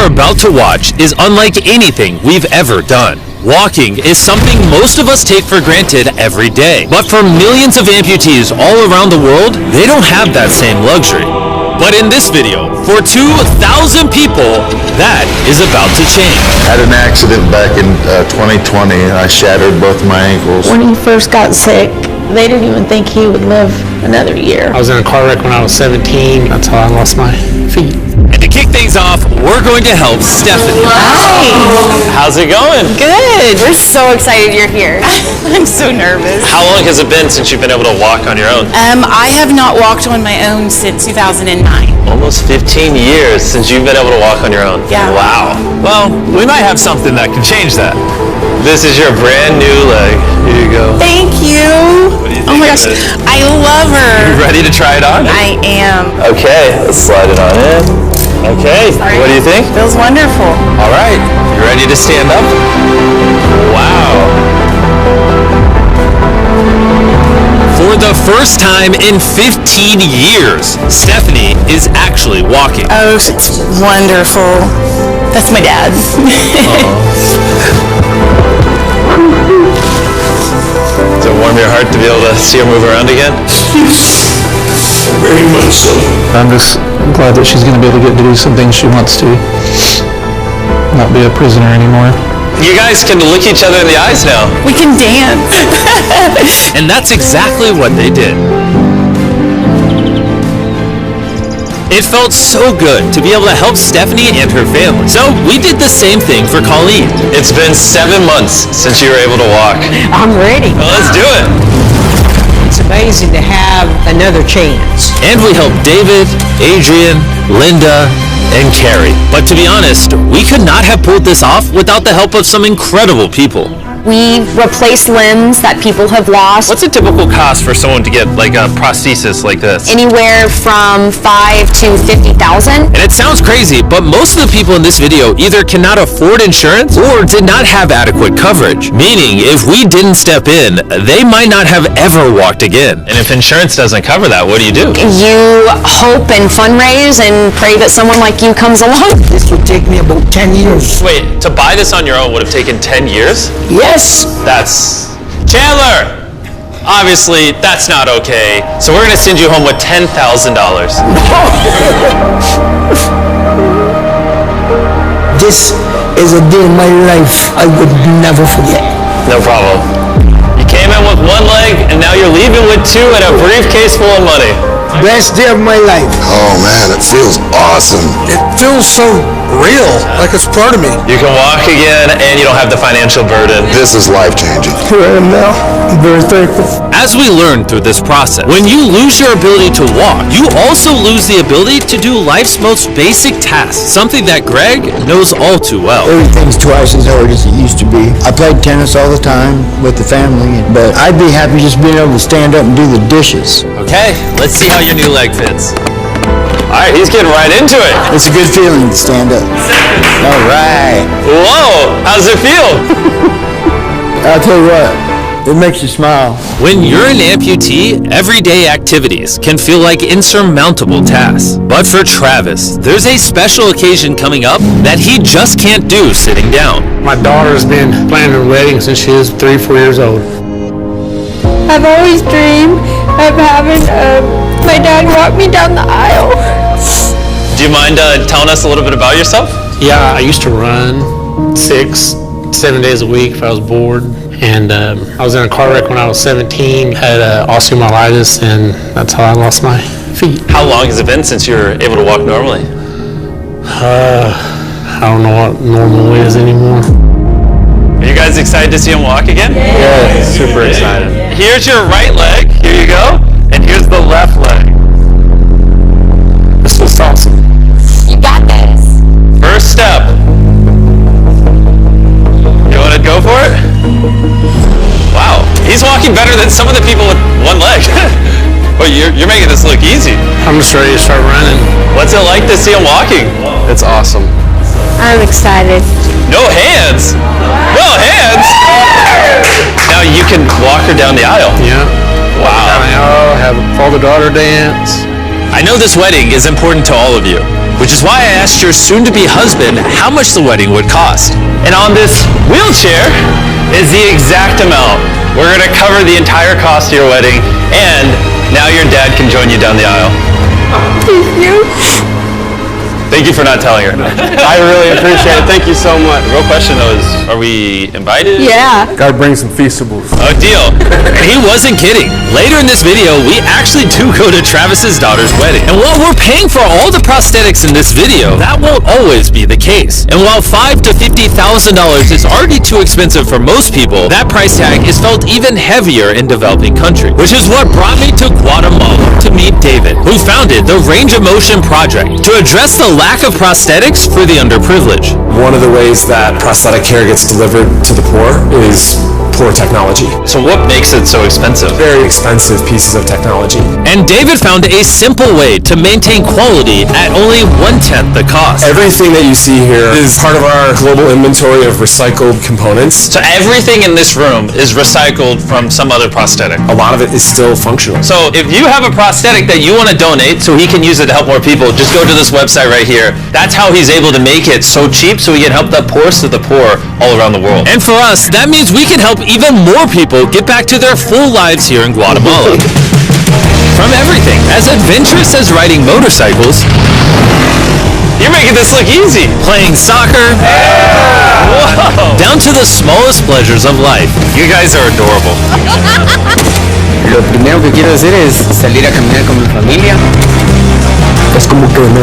are about to watch is unlike anything we've ever done. Walking is something most of us take for granted every day. But for millions of amputees all around the world, they don't have that same luxury. But in this video, for 2,000 people, that is about to change. I had an accident back in 2020 and I shattered both my ankles. When he first got sick, they didn't even think he would live another year. I was in a car wreck when I was 17. That's how I lost my feet. And to kick things off, we're going to help Stephanie. Hi. How's it going? Good. We're so excited you're here. I'm so nervous. How long has it been since you've been able to walk on your own? I have not walked on my own since 2009. Almost 15 years since you've been able to walk on your own. Yeah. Wow. Well, we might have something that can change that. This is your brand new leg. Here you go. Thank you. What do you think Oh my of gosh, it? I love her. You ready to try it on? I am. Okay, let's slide it on in. Okay, what do you think? Feels wonderful. All right, you ready to stand up? Wow. For the first time in 15 years, Stephanie is actually walking. Oh, it's wonderful. That's my dad. Does it warm your heart to be able to see her move around again? Very much so. I'm just glad that she's going to be able to get to do some things she wants to. Not be a prisoner anymore. You guys can look each other in the eyes now. We can dance. And that's exactly what they did. It felt so good to be able to help Stephanie and her family. So we did the same thing for Colleen. It's been 7 months since you were able to walk. I'm ready. Well, let's do it. It's amazing to have another chance. And we helped David, Adrian, Linda, and Carrie. But to be honest, we could not have pulled this off without the help of some incredible people. We replace limbs that people have lost. What's a typical cost for someone to get like a prosthesis like this? Anywhere from $5,000 to $50,000. And it sounds crazy, but most of the people in this video either cannot afford insurance or did not have adequate coverage. Meaning, if we didn't step in, they might not have ever walked again. And if insurance doesn't cover that, what do? You hope and fundraise and pray that someone like you comes along. This would take me about 10 years. Wait, to buy this on your own would have taken 10 years? Yes. That's... Chandler! Obviously, that's not okay. So we're gonna send you home with $10,000. This is a day in my life I would never forget. No problem. You came in with one leg, and now you're leaving with two and a briefcase full of money. Best day of my life. Oh man, it feels awesome. It feels so real, like it's part of me. You can walk again, and you don't have the financial burden. This is life-changing. Here I am now. I'm very thankful. As we learned through this process, when you lose your ability to walk, you also lose the ability to do life's most basic tasks, something that Greg knows all too well. Everything's twice as hard as it used to be. I played tennis all the time with the family, but I'd be happy just being able to stand up and do the dishes. Okay, let's see how your new leg fits. All right, he's getting right into it. It's a good feeling to stand up. All right. Whoa, how's it feel? I'll tell you what, it makes you smile. When you're an amputee, everyday activities can feel like insurmountable tasks. But for Travis, there's a special occasion coming up that he just can't do sitting down. My daughter's been planning her wedding since she was 3 or 4 years old. I've always dreamed of having my dad walk me down the aisle. Do you mind telling us a little bit about yourself? Yeah, I used to run 6, 7 days a week if I was bored. And I was in a car wreck when I was 17, had osteomyelitis, and that's how I lost my feet. How long has it been since you were able to walk normally? I don't know what normal is anymore. Are you guys excited to see him walk again? Yeah, super excited. Here's your right leg. Here you go. And here's the left leg. This was awesome. You got this. First step. You want to go for it? Wow, he's walking better than some of the people with one leg. Well, you're making this look easy. I'm just ready to start running. What's it like to see him walking? It's awesome. I'm excited. No hands? No hands? Now you can walk her down the aisle. Yeah. Wow. Have a father-daughter dance. I know this wedding is important to all of you. which is why I asked your soon-to-be husband how much the wedding would cost. And on this wheelchair is the exact amount. We're gonna cover the entire cost of your wedding, and now your dad can join you down the aisle. Thank you. Thank you for not telling her. I really appreciate it. Thank you so much. Real question though is, are we invited? Yeah. Gotta bring some feastables. Oh, deal. And he wasn't kidding. Later in this video, we actually do go to Travis's daughter's wedding. And while we're paying for all the prosthetics in this video, that won't always be the case. And while $5,000 to $50,000 is already too expensive for most people, that price tag is felt even heavier in developing countries. Which is what brought me to Guatemala to meet David, who founded the Range of Motion Project to address the lack of prosthetics for the underprivileged. One of the ways that prosthetic care gets delivered to the poor is poor technology. So what makes it so expensive? Very expensive pieces of technology. And David found a simple way to maintain quality at only 1/10 the cost. Everything that you see here is part of our global inventory of recycled components. So everything in this room is recycled from some other prosthetic. A lot of it is still functional. So if you have a prosthetic that you want to donate so he can use it to help more people, just go to this website right here. That's how he's able to make it so cheap so he can help the poorest of the poor all around the world. And for us, that means we can help even more people get back to their full lives here in Guatemala. From everything as adventurous as riding motorcycles, you're making this look easy, playing soccer, whoa, down to the smallest pleasures of life. You guys are adorable. Lo primero que quiero hacer es salir a caminar con mi familia. Es como que me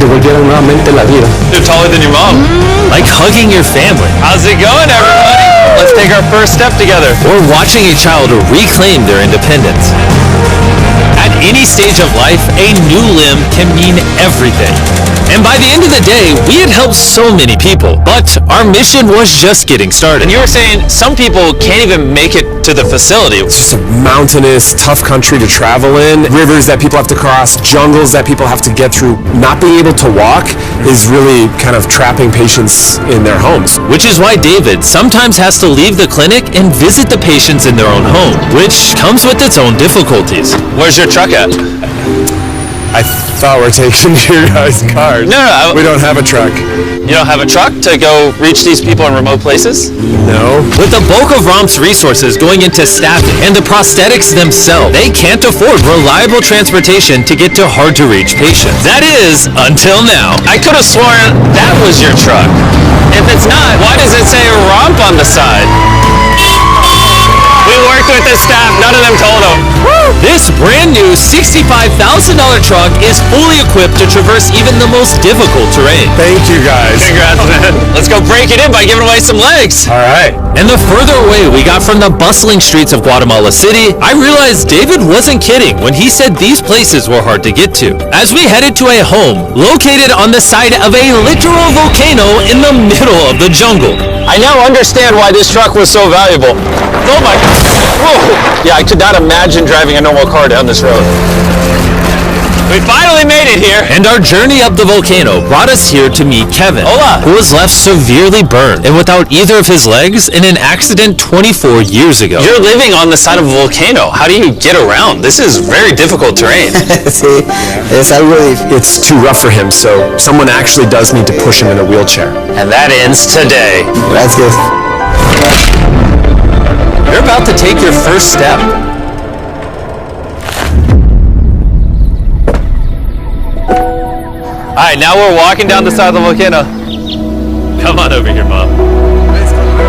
devolvieron nuevamente la vida. You're taller than your mom. Like hugging your family. How's it going, everybody? Let's take our first step together. Or watching a child reclaim their independence. At any stage of life, a new limb can mean everything. And by the end of the day, we had helped so many people, but our mission was just getting started. And you were saying some people can't even make it to the facility. It's just a mountainous, tough country to travel in. Rivers that people have to cross, jungles that people have to get through. Not being able to walk is really kind of trapping patients in their homes. Which is why David sometimes has to leave the clinic and visit the patients in their own home, which comes with its own difficulties. Where's your truck at? I thought we're taking your guys' cars. No, we don't have a truck. You don't have a truck to go reach these people in remote places? No. With the bulk of ROM's resources going into staffing and the prosthetics themselves, they can't afford reliable transportation to get to hard-to-reach patients. That is, until now. I could have sworn that was your truck. If it's not, why does it say ROMP on the side? We worked with the staff, none of them told him. This brand new $65,000 truck is fully equipped to traverse even the most difficult terrain. Thank you, guys. Congrats, man. Let's go break it in by giving away some legs. All right. And the further away we got from the bustling streets of Guatemala City, I realized David wasn't kidding when he said these places were hard to get to. As we headed to a home located on the side of a literal volcano in the middle of the jungle. I now understand why this truck was so valuable. Oh my God. Whoa. Yeah, I could not imagine driving a normal car down this road. We finally made it here. And our journey up the volcano brought us here to meet Kevin, Hola, who was left severely burned and without either of his legs in an accident 24 years ago. You're living on the side of a volcano. How do you get around? This is very difficult terrain. Sí, it's too rough for him, so someone actually does need to push him in a wheelchair. And that ends today. Gracias. You're about to take your first step. Alright, now we're walking down the side of the volcano. Come on over here, Mom.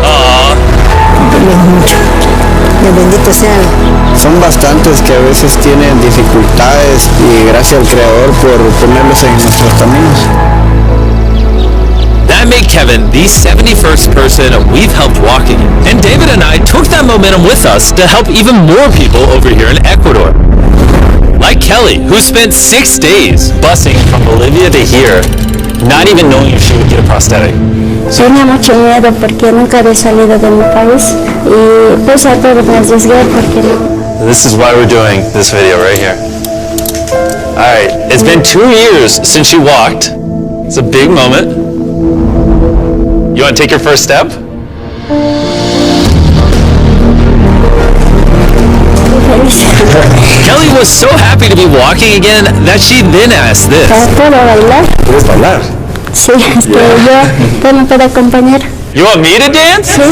Aww. Bendito sea. Son bastantes que a veces tienen dificultades y gracias al Creador por ponerlos en nuestros caminos. That made Kevin the 71st person we've helped walking. And David and I took that momentum with us to help even more people over here in Ecuador. Like Kelly, who spent 6 days busing from Bolivia to here, not even knowing if she would get a prosthetic. Tenía mucho miedo porque nunca había salido de mi país y pues a todos me arriesgué porque no. This is why we're doing this video right here. Alright, it's been 2 years since you walked. It's a big moment. You want to take your first step? Kelly Ellie was so happy to be walking again that she then asked this. ¿Puedo bailar? ¿Puedes bailar? Sí, yo me puedo acompañar. You want me to dance? Sí.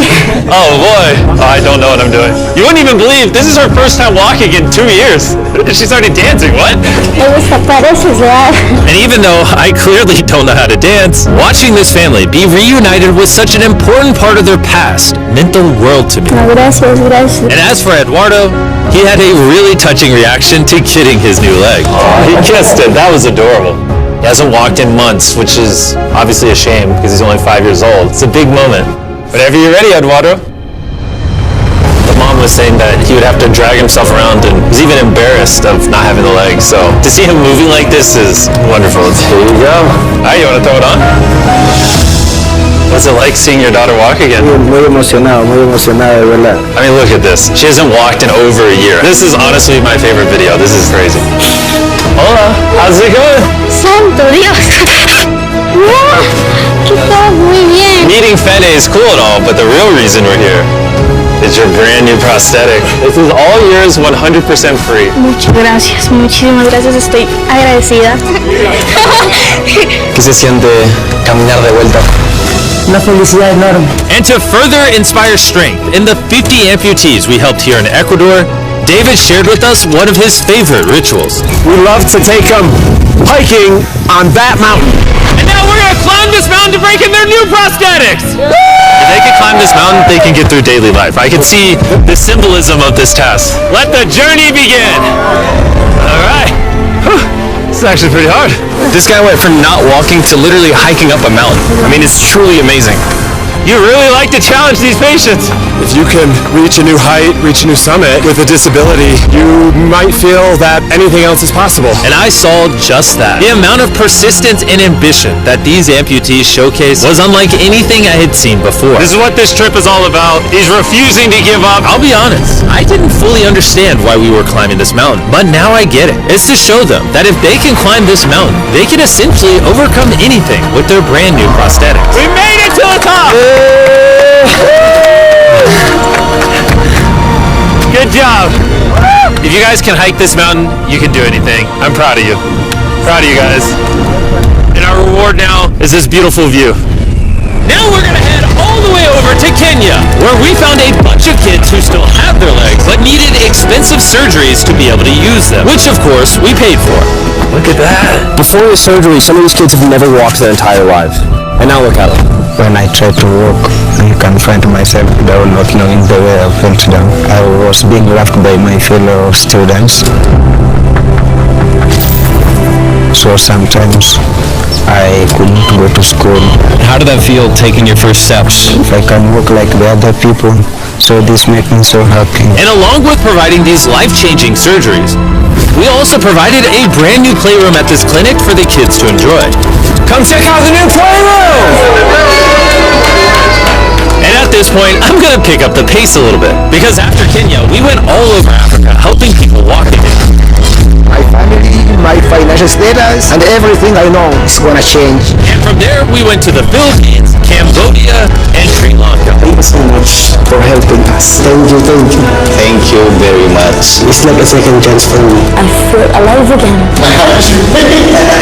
Oh boy, I don't know what I'm doing. You wouldn't even believe this is her first time walking in 2 years. And she started dancing, what? Me gusta, pareces real. And even though I clearly don't know how to dance, watching this family be reunited with such an important part of their past meant the world to me. No, gracias, gracias. And as for Eduardo, he had a really touching reaction to getting his new leg. He kissed it, that was adorable. He hasn't walked in months, which is obviously a shame because he's only 5 years old. It's a big moment. Whenever you're ready, Eduardo. The mom was saying that he would have to drag himself around and was even embarrassed of not having the leg. So to see him moving like this is wonderful. Here you go. All right, you want to throw it on? What's it like seeing your daughter walk again? Muy emocionado, de verdad. I mean, look at this. She hasn't walked in over a year. This is honestly my favorite video. This is crazy. Hola, how's it going? Santo Dios. No, que todo muy bien. Meeting Fene is cool and all, but the real reason we're here is your brand new prosthetic. This is all yours, 100% free. Muchas gracias, muchísimas gracias, estoy agradecida. ¿Qué se siente caminar de vuelta? Una felicidad enorme. And to further inspire strength in the 50 amputees we helped here in Ecuador, David shared with us one of his favorite rituals. We love to take them hiking on that mountain. And now we're gonna climb this mountain to break in their new prosthetics! If they can climb this mountain, they can get through daily life. I can see the symbolism of this task. Let the journey begin! Alright. This is actually pretty hard. This guy went from not walking to literally hiking up a mountain. I mean, it's truly amazing. You really like to challenge these patients. If you can reach a new height, reach a new summit with a disability, you might feel that anything else is possible. And I saw just that. The amount of persistence and ambition that these amputees showcased was unlike anything I had seen before. This is what this trip is all about. He's refusing to give up. I'll be honest, I didn't fully understand why we were climbing this mountain, but now I get it. It's to show them that if they can climb this mountain, they can essentially overcome anything with their brand new prosthetics. We made it to the top! Good job. If you guys can hike this mountain, you can do anything. I'm proud of you. Proud of you guys. And our reward now is this beautiful view. Now we're gonna head all the way over to Kenya, where we found a bunch of kids who still have their legs, but needed expensive surgeries to be able to use them, which of course we paid for. Look at that. Before the surgery, some of these kids have never walked their entire lives. And now look at them. When I tried to walk and confront myself without not knowing the way I felt down, I was being laughed by my fellow students. So sometimes I couldn't go to school. How did that feel, taking your first steps? If I can walk like the other people, so this makes me so happy. And along with providing these life-changing surgeries, we also provided a brand new playroom at this clinic for the kids to enjoy. Come check out the new playroom! And at this point, I'm gonna pick up the pace a little bit, because after Kenya, we went all over Africa helping people walk again. My family, my financial status, and everything I know is gonna change. And from there, we went to the Philippines, Cambodia, and Sri Lanka. Thank you so much for helping us. Thank you, thank you. Thank you very much. It's like a second chance for me. I feel alive again.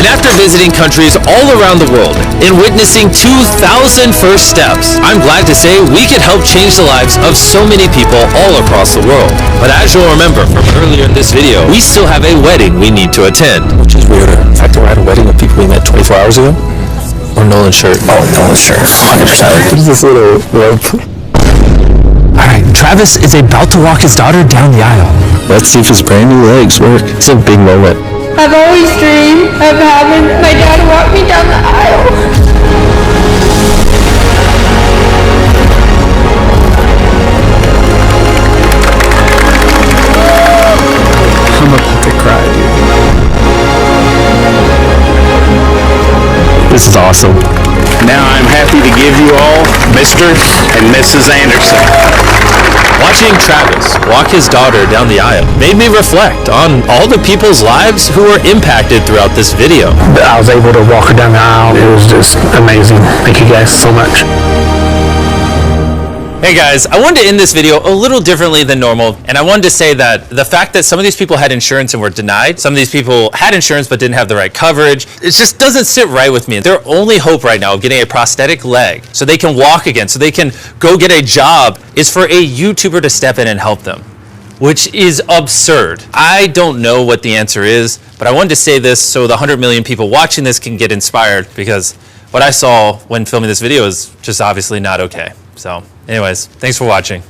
And after visiting countries all around the world and witnessing 2,000 first steps, I'm glad to say we could help change the lives of so many people all across the world. But as you'll remember from earlier in this video, we still have a wedding we need to attend. Which is weirder. In fact, we're at a wedding of people we met 24 hours ago. Or Nolan's shirt. Oh, Nolan's shirt. 100%. What is this little rope? Alright, Travis is about to walk his daughter down the aisle. Let's see if his brand new legs work. It's a big moment. I've always dreamed of having my dad walk me down the aisle. I'm about to cry, dude. This is awesome. Now I'm happy to give you all Mr. and Mrs. Anderson. Watching Travis walk his daughter down the aisle made me reflect on all the people's lives who were impacted throughout this video. I was able to walk her down the aisle. It was just amazing. Thank you guys so much. Hey guys, I wanted to end this video a little differently than normal, and I wanted to say that the fact that some of these people had insurance and were denied, some of these people had insurance but didn't have the right coverage, it just doesn't sit right with me. Their only hope right now of getting a prosthetic leg so they can walk again, so they can go get a job, is for a YouTuber to step in and help them, which is absurd. I don't know what the answer is, but I wanted to say this so the 100 million people watching this can get inspired, because what I saw when filming this video is just obviously not okay. So anyways, thanks for watching.